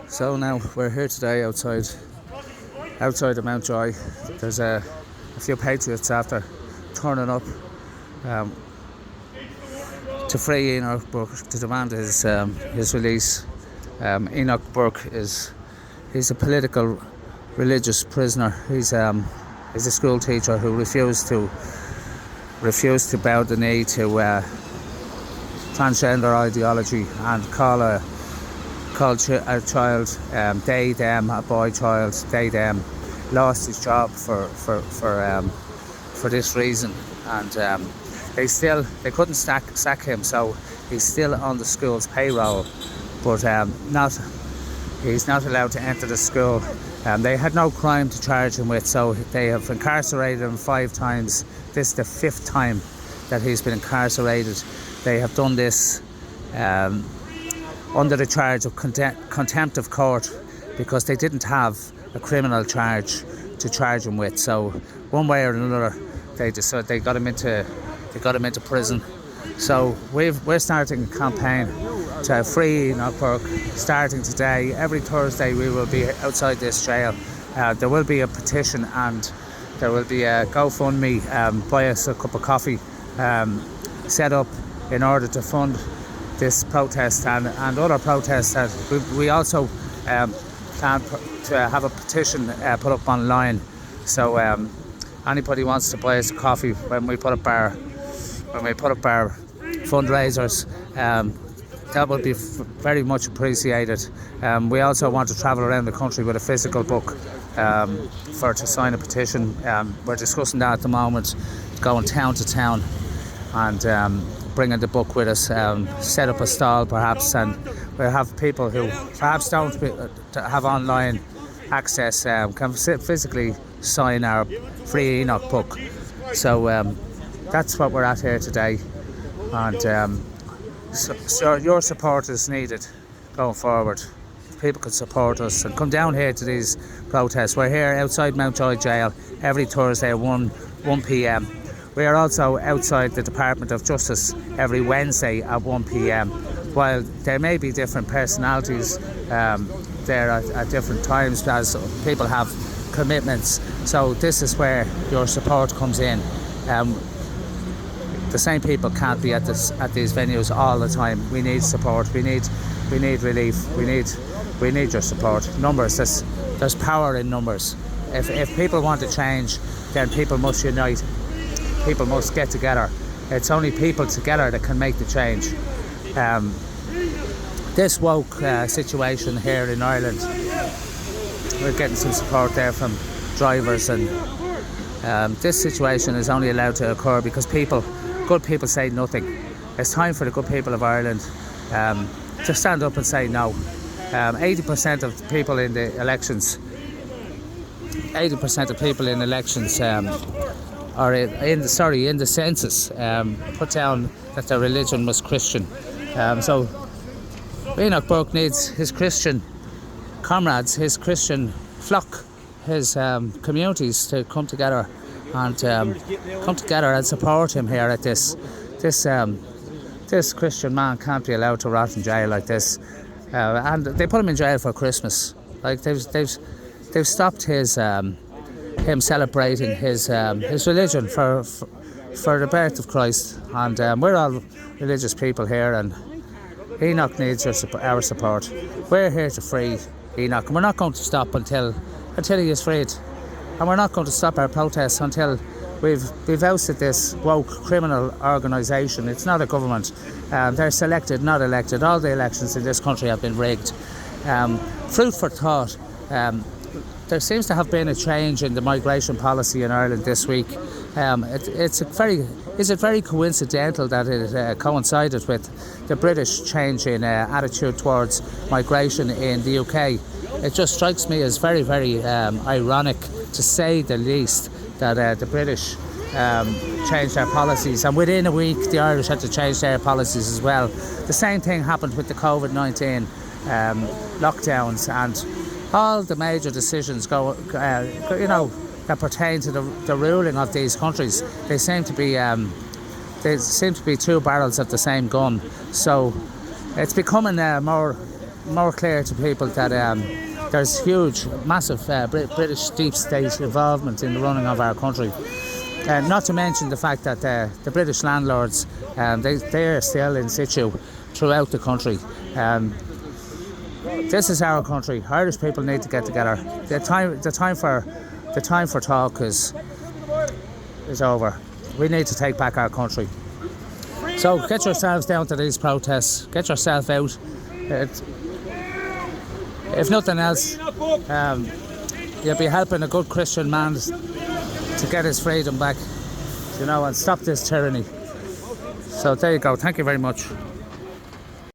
So now we're here today outside of Mountjoy. There's a few patriots after turning up um, to free Enoch Burke to demand his release. Enoch Burke he's a political religious prisoner. He's a school teacher who refused to bow the knee to transgender ideology and call a child they them, a boy child they them. Lost his job for this reason, and they couldn't sack him, so he's still on the school's payroll, but he's not allowed to enter the school. They had no crime to charge him with, so they have incarcerated him 5 times. This is the 5th time that he's been incarcerated. They have done this under the charge of contempt of court, because they didn't have a criminal charge to charge him with. So one way or another, they got him into prison. So we're starting a campaign to free Enoch Burke, starting today. Every Thursday we will be outside this jail. There will be a petition, and there will be a GoFundMe, buy us a cup of coffee, set up in order to fund this protest and other protests. That we also plan to have a petition put up online. So anybody wants to buy us a coffee when we put up our fundraisers, that would be very much appreciated. We also want to travel around the country with a physical book to sign a petition. We're discussing that at the moment, going town to town and bringing the book with us. Set up a stall perhaps, and we'll have people who perhaps don't have online access can physically sign our free Enoch book. So that's what we're at here today, and so your support is needed going forward. If people could support us and come down here to these protests. We're here outside Mountjoy Jail every Thursday at 1 p.m. We are also outside the Department of Justice every Wednesday at 1 p.m. While there may be different personalities there at different times, as people have commitments. So this is where your support comes in. The same people can't be at these venues all the time. We need support. We need relief. We need your support. Numbers. There's power in numbers. If people want to change, then people must unite. People must get together. It's only people together that can make the change. This woke situation here in Ireland, we're getting some support there from drivers, and this situation is only allowed to occur because good people say nothing. It's time for the good people of Ireland to stand up and say no. 80% of people in the elections or in the census put down that their religion was Christian. So Enoch Burke needs his Christian comrades, his Christian flock, his communities to come together and support him here at this. This Christian man can't be allowed to rot in jail like this, and they put him in jail for Christmas. Like they've stopped him celebrating his religion for the birth of Christ, and we're all religious people here, and Enoch needs our support. We're here to free Enoch, and we're not going to stop until he is freed, and we're not going to stop our protests until we've ousted this woke criminal organisation. It's not a government. They're selected, not elected. All the elections in this country have been rigged. Fruit for thought. There seems to have been a change in the migration policy in Ireland this week. Is it very coincidental that it coincided with the British change in attitude towards migration in the UK? It just strikes me as very, very ironic, to say the least, that the British changed their policies, and within a week the Irish had to change their policies as well. The same thing happened with the COVID-19 lockdowns, and all the major decisions that pertain to the ruling of these countries. They seem to be two barrels of the same gun. So it's becoming more more clear to people that there's huge, massive British deep state involvement in the running of our country. Not to mention the fact that the British landlords, they are still in situ throughout the country. This is our country. Irish people need to get together. The time for talk is over. We need to take back our country. So get yourselves down to these protests. Get yourself out. If nothing else, you'll be helping a good Christian man to get his freedom back, and stop this tyranny. So there you go. Thank you very much.